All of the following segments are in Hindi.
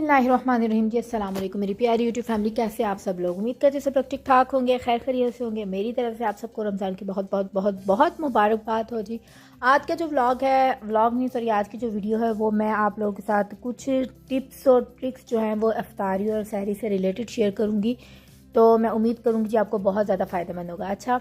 बिस्मिल्लाहिर्रहमानिर्रहीम जी, अस्सलाम वालेकुम मेरी प्यारी यूट्यूब फैमिली। कैसे आप सब लोग? उम्मीद करते सब लोग ठीक ठाक होंगे, खैर खैरियत से होंगे। मेरी तरफ से आप सबको रमज़ान की बहुत बहुत बहुत बहुत मुबारकबाद हो जी। आज का जो व्लॉग है, व्लॉग नहीं सॉरी, आज की जो वीडियो है वो मैं आप लोगों के साथ कुछ टिप्स और ट्रिक्स जो हैं वो इफ्तारी और सहरी से रिलेटेड शेयर करूँगी। तो मैं उम्मीद करूँगी जी आपको बहुत ज़्यादा फ़ायदेमंद होगा। अच्छा,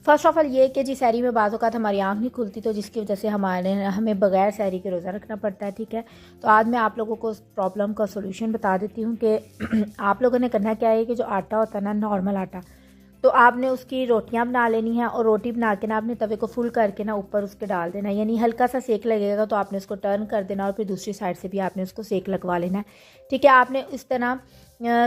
फ़र्स्ट ऑफ़ ऑल ये कि जी सहरी में बाज़ औक़ात हमारी आँख नहीं खुलती, तो जिसकी वजह से हमें बग़ैर सहरी के रोज़ा रखना पड़ता है। ठीक है, तो आज मैं आप लोगों को उस प्रॉब्लम का सोल्यूशन बता देती हूँ कि आप लोगों ने करना क्या है कि जो आटा होता है ना, नॉर्मल आटा, तो आपने उसकी रोटियां बना लेनी है और रोटी बना के ना आपने तवे को फुल करके ना ऊपर उसके डाल देना है। यानी हल्का सा सेक लगेगा तो आपने उसको टर्न कर देना और फिर दूसरी साइड से भी आपने उसको सेक लगवा लेना है। ठीक है, आपने इस तरह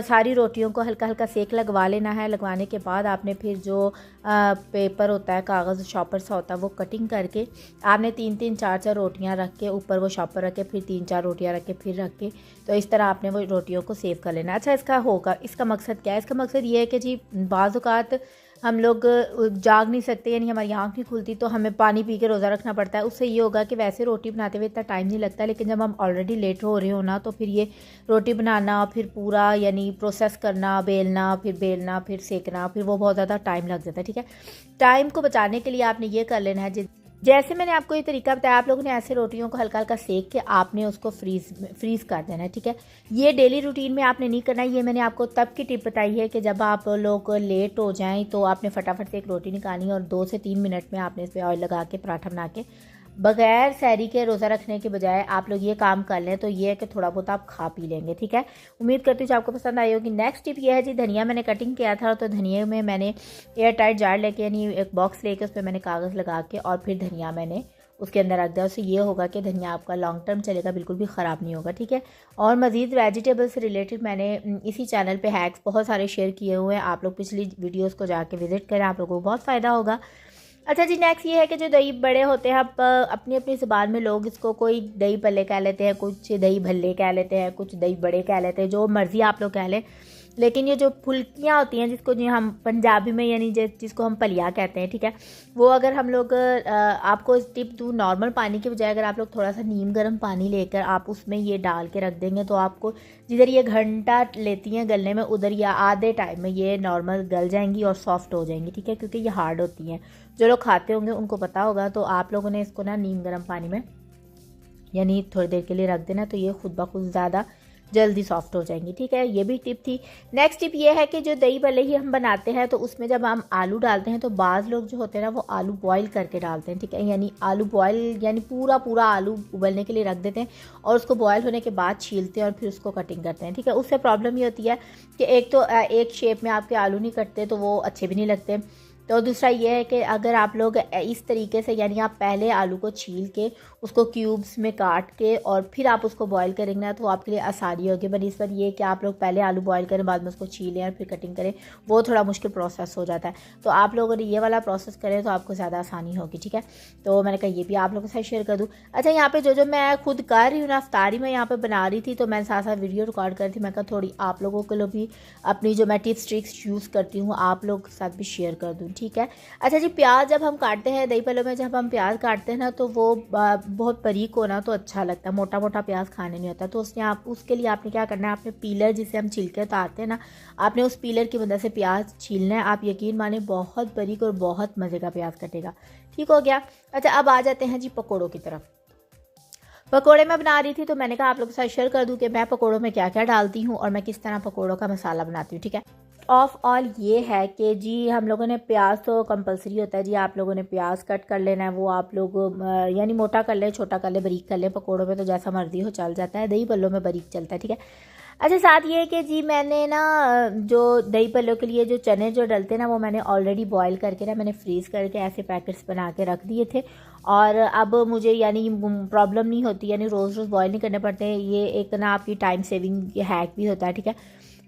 सारी रोटियों को हल्का हल्का सेक लगवा लेना है। लगवाने के बाद आपने फिर जो पेपर होता है, कागज़ शॉपर सा होता है, वो कटिंग करके आपने 3-3 4-4 रोटियां रख के ऊपर वो शॉपर रख के फिर 3-4 रोटियां रख के फिर रख के, तो इस तरह आपने वो रोटियों को सेव कर लेना। अच्छा, इसका मकसद क्या है? इसका मकसद ये है कि जी बाज़ औक़ात हम लोग जाग नहीं सकते, यानी हमारी आँख नहीं खुलती, तो हमें पानी पी के रोज़ा रखना पड़ता है। उससे ये होगा कि वैसे रोटी बनाते हुए इतना टाइम नहीं लगता, लेकिन जब हम ऑलरेडी लेट हो रहे हो ना, तो फिर ये रोटी बनाना, फिर पूरा यानी प्रोसेस करना, बेलना, फिर सेकना, फिर वो बहुत ज़्यादा टाइम लग जाता है। ठीक है, टाइम को बचाने के लिए आपने ये कर लेना है, जैसे मैंने आपको ये तरीका बताया, आप लोगों ने ऐसे रोटियों को हल्का हल्का सेक के आपने उसको फ्रीज़ कर देना है। ठीक है, ये डेली रूटीन में आपने नहीं करना है। ये मैंने आपको तब की टिप बताई है कि जब आप लोग लेट हो जाएं तो आपने फटाफट से एक रोटी निकालनी और 2 से 3 मिनट में आपने इस पर ऑयल लगा के पराठा बना के बगैर सहरी के रोज़ा रखने के बजाय आप लोग ये काम कर लें, तो ये है कि थोड़ा बहुत आप खा पी लेंगे। ठीक है, उम्मीद करती हूँ आपको पसंद आई होगी। नेक्स्ट टिप ये है जी, धनिया मैंने कटिंग किया था, तो धनिया में मैंने एयर टाइट जार लेके यानी एक बॉक्स लेके उस पर मैंने कागज़ लगा के और फिर धनिया मैंने उसके अंदर रख दिया। उससे ये होगा कि धनिया आपका लॉन्ग टर्म चलेगा, बिल्कुल भी ख़राब नहीं होगा। ठीक है, और मज़ीद वेजिटेबल से रिलेटेड मैंने इसी चैनल पे हैक्स बहुत सारे शेयर किए हुए हैं। आप लोग पिछली वीडियोस को जाके विज़िट करें, आप लोगों को बहुत फ़ायदा होगा। अच्छा जी, नेक्स्ट ये है कि जो दही बड़े होते हैं, अब अपनी अपनी ज़ुबान में लोग इसको कोई दही पल्ले कह लेते हैं, कुछ दही भल्ले कह लेते हैं, कुछ दही बड़े कह लेते हैं, जो मर्ज़ी आप लोग कह लें। लेकिन ये जो फुल्कियाँ होती हैं, जिसको जो हम पंजाबी में यानी जिसको हम पलिया कहते हैं, ठीक है, वो अगर हम लोग आपको इस टिप दूँ, नॉर्मल पानी के बजाय अगर आप लोग थोड़ा सा नीम गर्म पानी लेकर आप उसमें ये डाल के रख देंगे, तो आपको जिधर ये घंटा लेती हैं गलने में, उधर या आधे टाइम में ये नॉर्मल गल जाएंगी और सॉफ्ट हो जाएंगी। ठीक है, क्योंकि ये हार्ड होती हैं। जो लोग खाते होंगे उनको पता होगा। तो आप लोगों ने इसको ना नीम गर्म पानी में यानी थोड़ी देर के लिए रख देना, तो ये खुद ब खुद ज़्यादा जल्दी सॉफ्ट हो जाएंगी। ठीक है, ये भी टिप थी। नेक्स्ट टिप ये है कि जो दही भले ही हम बनाते हैं, तो उसमें जब हम आलू डालते हैं, तो बाज़ लोग जो होते हैं ना, वो आलू बॉईल करके डालते हैं। ठीक है, यानी आलू बॉईल यानी पूरा आलू उबलने के लिए रख देते हैं और उसको बॉयल होने के बाद छीलते हैं और फिर उसको कटिंग करते हैं। ठीक है, उससे प्रॉब्लम ये होती है कि एक तो एक शेप में आपके आलू नहीं कटते, तो वो अच्छे भी नहीं लगते। तो दूसरा ये है कि अगर आप लोग इस तरीके से यानी आप पहले आलू को छील के उसको क्यूब्स में काट के और फिर आप उसको बॉईल करेंगे ना, तो आपके लिए आसानी होगी। बट इस पर ये कि आप लोग पहले आलू बॉईल करें, बाद में उसको छीलें और फिर कटिंग करें, वो थोड़ा मुश्किल प्रोसेस हो जाता है। तो आप लोग अगर ये वाला प्रोसेस करें तो आपको ज़्यादा आसानी होगी। ठीक है, तो मैंने कहा ये भी आप लोगों के साथ शेयर कर दूँ। अच्छा, यहाँ पर जो मैं खुद कर रही हूँ ना, इफ्तारी में यहाँ पर बना रही थी, तो मैं साथ साथ वीडियो रिकॉर्ड कर रही थी। मैं कहा थोड़ी आप लोगों के लिए भी अपनी जो मैं टिप्स ट्रिक्स यूज़ करती हूँ आप लोग के साथ भी शेयर कर दूँ। ठीक है, अच्छा जी, प्याज जब हम काटते हैं दही पल्लों में, जब हम प्याज काटते हैं ना, तो वो बहुत बारीक होना तो अच्छा लगता है, मोटा मोटा प्याज खाने नहीं होता। तो उसके लिए आपने क्या करना है, आपने पीलर जिसे हम छिलके उतारते हैं ना, आपने उस पीलर की मदद से प्याज छीलना है। आप यकीन माने बहुत बारीक और बहुत मज़े का प्याज कटेगा। ठीक हो गया। अच्छा, अब आ जाते हैं जी पकौड़ों की तरफ। पकोड़े मैं बना रही थी, तो मैंने कहा आप लोगों के साथ शेयर कर दूं कि मैं पकोड़ों में क्या क्या डालती हूँ और मैं किस तरह पकोड़ों का मसाला बनाती हूँ। ठीक है, ऑफ ऑल ये है कि जी हम लोगों ने प्याज तो कंपलसरी होता है जी, आप लोगों ने प्याज कट कर लेना है। वो आप लोग यानी मोटा कर ले, छोटा कर ले, बारीक कर ले। पकोड़ों में तो जैसा मर्जी हो चल जाता है, दही पल्लों में बारीक चलता है। ठीक है, अच्छा, साथ ये है कि जी मैंने ना जो दही पल्लों के लिए जो चने जो डलते हैं ना, वो मैंने ऑलरेडी बॉईल करके ना मैंने फ्रीज़ करके ऐसे पैकेट्स बना के रख दिए थे। और अब मुझे यानी प्रॉब्लम नहीं होती, यानी रोज़ रोज़ बॉईल नहीं करने पड़ते। ये एक ना आपकी टाइम सेविंग हैक भी होता है। ठीक है,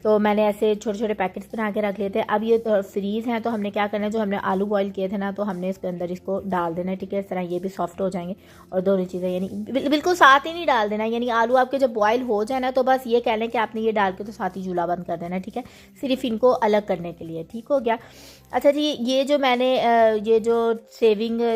तो मैंने ऐसे छोटे छोटे पैकेट्स बना के रख लिए थे। अब ये फ्रीज़ हैं, तो हमने क्या करना है, जो हमने आलू बॉईल किए थे ना, तो हमने इसके अंदर इसको डाल देना है। ठीक है, इस तरह ये भी सॉफ्ट हो जाएंगे। और दोनों चीज़ें यानी बिल्कुल साथ ही नहीं डाल देना, यानी आलू आपके जब बॉईल हो जाए ना, तो बस ये कह लें कि आपने ये डाल के तो साथ ही चूल्हा बंद कर देना है। ठीक है, सिर्फ इनको अलग करने के लिए। ठीक हो गया। अच्छा जी, ये जो मैंने ये जो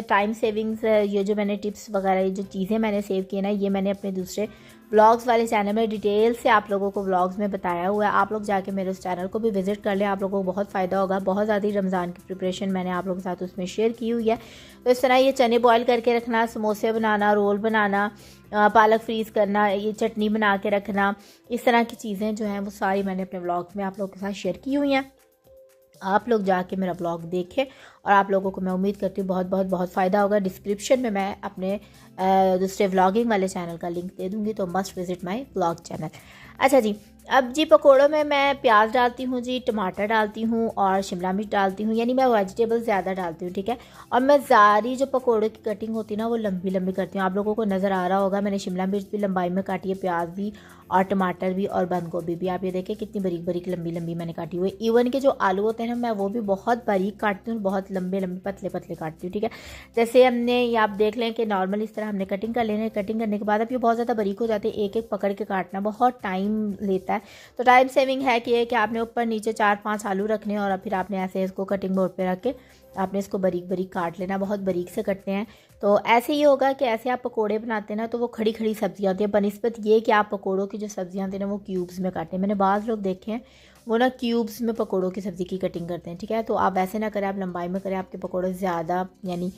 टाइम सेविंग्स, ये जो मैंने टिप्स वगैरह, ये जो चीज़ें मैंने सेव की ना, ये मैंने अपने दूसरे व्लॉग्स वाले चैनल में डिटेल से आप लोगों को व्लॉग्स में बताया हुआ है। आप लोग जाके मेरे उस चैनल को भी विजिट कर लें, आप लोगों को बहुत फ़ायदा होगा। बहुत ज़्यादा रमज़ान की प्रिपरेशन मैंने आप लोगों के साथ उसमें शेयर की हुई है। तो इस तरह ये चने बॉयल करके रखना, समोसे बनाना, रोल बनाना, पालक फ्रीज़ करना, ये चटनी बना के रखना, इस तरह की चीज़ें जो हैं वो सारी मैंने अपने व्लॉग में आप लोगों के साथ शेयर की हुई हैं। आप लोग जाके मेरा ब्लॉग देखें और आप लोगों को मैं उम्मीद करती हूँ बहुत बहुत बहुत फ़ायदा होगा। डिस्क्रिप्शन में मैं अपने दूसरे व्लॉगिंग वाले चैनल का लिंक दे दूँगी, तो must visit my vlog channel. अच्छा जी, अब जी पकोड़ों में मैं प्याज डालती हूँ जी, टमाटर डालती हूँ और शिमला मिर्च डालती हूँ, यानी मैं वेजिटेबल ज़्यादा डालती हूँ, ठीक है। और मैं सारी जो पकोड़े की कटिंग होती है ना वो लंबी लंबी करती हूँ। आप लोगों को नज़र आ रहा होगा मैंने शिमला मिर्च भी लंबाई में काटी है, प्याज भी और टमाटर भी और बंद गोभी भी। आप ये देखें कितनी बारीक बारीक लंबी लंबी मैंने काटी हुई है। इवन के जो आलू होते हैं ना मैं वो भी बहुत बारीक काटती हूँ, बहुत लंबे लंबे पतले पतले काटती हूँ, ठीक है। जैसे हमने ये आप देख लें कि नॉर्मल इस तरह हमने कटिंग कर लेना है। कटिंग करने के बाद अब ये बहुत ज़्यादा बारीक हो जाते हैं, एक एक पकड़ के काटना बहुत टाइम लेता है। तो टाइम सेविंग है कि आपने ऊपर नीचे 4-5 आलू रखने और फिर आपने ऐसे इसको कटिंग बोर्ड पे रख के आपने इसको बारीक बारीक काट लेना, बहुत बारीक से कटते हैं। तो ऐसे ही होगा कि ऐसे आप पकोड़े बनाते हैं ना तो वो खड़ी खड़ी सब्जियां होती हैं, बनिस्बत ये कि आप पकोड़ों की जो सब्जियां होती हैं ना वो क्यूब्स में काटें। मैंने बाज़ लोग देखे हैं वो ना क्यूब्स में पकोड़ों की सब्ज़ी की कटिंग करते हैं, ठीक है। तो आप ऐसे ना करें, आप लंबाई में करें, आपके पकोड़े ज़्यादा यानी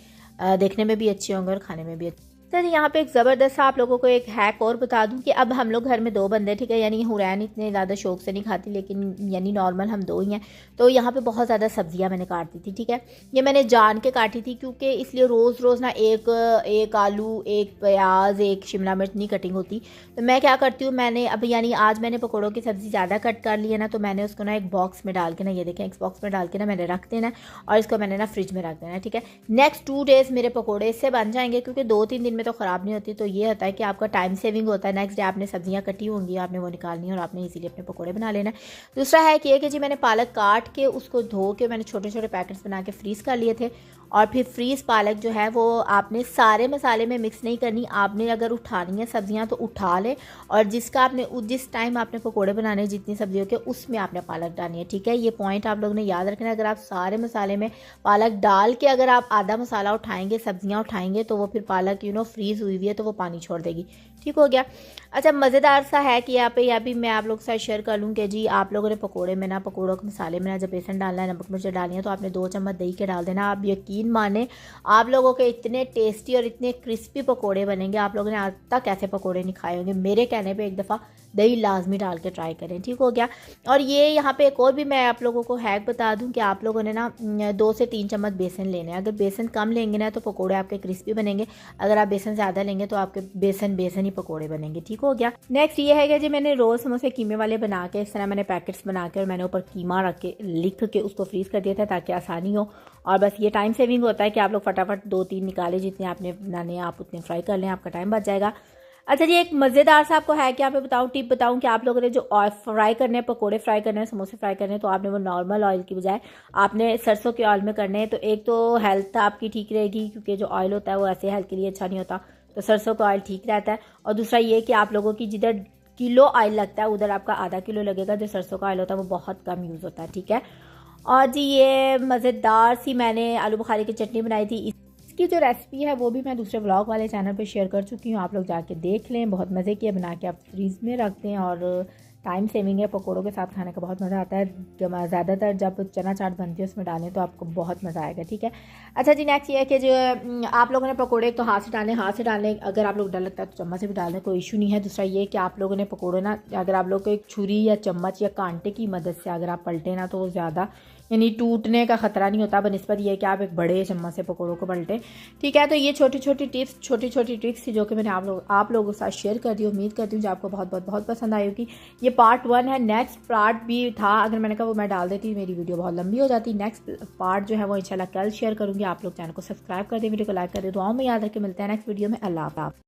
देखने में भी अच्छे होंगे और खाने में भी अच्छे। सर यहाँ पे एक ज़बरदस्त आप लोगों को एक हैक और बता दूं कि अब हम लोग घर में 2 बंदे, ठीक है, यानी हुरैन इतने ज़्यादा शौक से नहीं खाती, लेकिन यानी नॉर्मल हम 2 ही हैं। तो यहाँ पे बहुत ज़्यादा सब्जियाँ मैंने काट दी थी, ठीक है। ये मैंने जान के काटी थी क्योंकि इसलिए रोज़ रोज़ ना एक आलू, एक प्याज, एक शिमला मिर्च नहीं कटिंग होती। तो मैं क्या करती हूँ, मैंने अब यानी आज मैंने पकौड़ों की सब्ज़ी ज़्यादा कट कर ली है ना, तो मैंने उसको ना एक बॉक्स में डाल के ना, ये देखें, एक बॉक्स में डाल के ना मैंने रख देना और इसको मैंने ना फ्रिज में रख देना, ठीक है। नेक्स्ट 2 डेज़ मेरे पकौड़े इससे बन जाएंगे क्योंकि 2-3 दिन में तो ख़राब नहीं होती। तो ये होता है कि आपका टाइम सेविंग होता है। नेक्स्ट डे आपने सब्जियां कटी होंगी, आपने वो निकालनी है और आपने इसीलिए अपने पकोड़े बना लेना है। दूसरा है कि जी मैंने पालक काट के उसको धो के मैंने छोटे छोटे पैकेट्स बना के फ्रीज़ कर लिए थे। और फिर फ्रीज़ पालक जो है वो आपने सारे मसाले में मिक्स नहीं करनी, आपने अगर उठानी है सब्जियां तो उठा ले और जिस टाइम आपने पकोड़े बनाने हैं जितनी सब्जियों के उसमें आपने पालक डालनी है, ठीक है। ये पॉइंट आप लोगों ने याद रखना है। अगर आप सारे मसाले में पालक डाल के अगर आप आधा मसाला उठाएंगे, सब्जियां उठाएंगे, तो वो फिर पालक फ्रीज़ हुई हुई है तो वो पानी छोड़ देगी, ठीक हो गया। अच्छा, मज़ेदार सा है कि यहाँ पे या भी मैं आप लोग के साथ शेयर कर लूँ कि जी आप लोगों ने पकोड़े में ना, पकोड़ों के मसाले में ना जब बेसन डालना है, नमक मिर्च डालनी है, तो आपने 2 चम्मच दही के डाल देना। आप यकीन माने आप लोगों के इतने टेस्टी और इतने क्रिस्पी पकोड़े बनेंगे, आप लोगों ने आज तक ऐसे पकोड़े नहीं खाए होंगे। मेरे कहने पे एक दफ़ा दही लाजमी डाल के ट्राई करें, ठीक हो गया। और ये यहाँ पे एक और भी मैं आप लोगों को हैक बता दूं कि आप लोगों ने ना 2 से 3 चम्मच बेसन लेने हैं। अगर बेसन कम लेंगे ना तो पकोड़े आपके क्रिस्पी बनेंगे, अगर आप बेसन ज़्यादा लेंगे तो आपके बेसन ही पकोड़े बनेंगे, ठीक हो गया। नेक्स्ट ये है कि जी मैंने रोज़ समोसे कीमे वाले बना के इस तरह मैंने पैकेट्स बना के और मैंने ऊपर कीमा रख के लिख के उसको फ्रीज़ कर दिया था ताकि आसानी हो। और बस ये टाइम सेविंग होता है कि आप लोग फटाफट 2-3 निकाले, जितने आपने बनाने आप उतने फ्राई कर लें, आपका टाइम बच जाएगा। अच्छा जी, एक मज़ेदार सा आपको है कि यहाँ पे बताऊँ, टिप बताऊँ कि आप लोगों ने जो ऑयल फ्राई करने हैं, पकोड़े फ्राई करने हैं, समोसे फ्राई करने हैं, तो आपने वो नॉर्मल ऑयल की बजाय आपने सरसों के ऑयल में करने हैं। तो एक तो हेल्थ आपकी ठीक रहेगी क्योंकि जो ऑयल होता है वो ऐसे हेल्थ के लिए अच्छा नहीं होता, तो सरसों का ऑयल ठीक रहता है। और दूसरा ये कि आप लोगों की जिधर किलो ऑयल लगता है उधर आपका आधा किलो लगेगा। जो सरसों का ऑयल होता है वो बहुत कम यूज़ होता है, ठीक है। और जी ये मज़ेदार सी मैंने आलू बुखारे की चटनी बनाई थी। इसकी जो रेसिपी है वो भी मैं दूसरे व्लॉग वाले चैनल पे शेयर कर चुकी हूँ, आप लोग जाके देख लें। बहुत मज़े की है, बना के आप फ्रीज में रख दें और टाइम सेविंग है। पकोड़ों के साथ खाने का बहुत मज़ा आता है। ज़्यादातर जब चना चाट बनती है उसमें डालें तो आपको बहुत मज़ा आएगा, ठीक है। अच्छा जी, नेक्स्ट ये है कि जो आप लोगों ने पकोड़े तो हाथ से डालें, अगर आप लोग डर लगता है तो चम्मच से भी डाल दें, कोई इशू नहीं है। दूसरा ये कि आप लोगों ने पकोड़े ना, अगर आप लोग को एक छुरी या चम्मच या कांटे की मदद से अगर आप पलटें ना तो वो ज़्यादा यानी टूटने का ख़तरा नहीं होता, बनिस्बत ये कि आप एक बड़े चम्मच से पकोड़ों को पलटें, ठीक है। तो ये छोटी छोटी ट्रिक्स थी जो कि मैंने आप लोगों के साथ शेयर कर दी। उम्मीद करती हूँ जो आपको बहुत पसंद आई होगी। ये पार्ट 1 है, नेक्स्ट पार्ट भी था, अगर मैंने कहा वो मैं डाल देती मेरी वीडियो बहुत लंबी हो जाती। नेक्स्ट पार्ट जो है वो इंशाल्लाह कल शेयर करूँगी। आप लोग चैनल को सब्सक्राइब कर दें, वीडियो को लाइक कर दें, दुआओं में याद रखें। मिलते हैं नेक्स्ट वीडियो में। अल्लाह हाफ़िज़।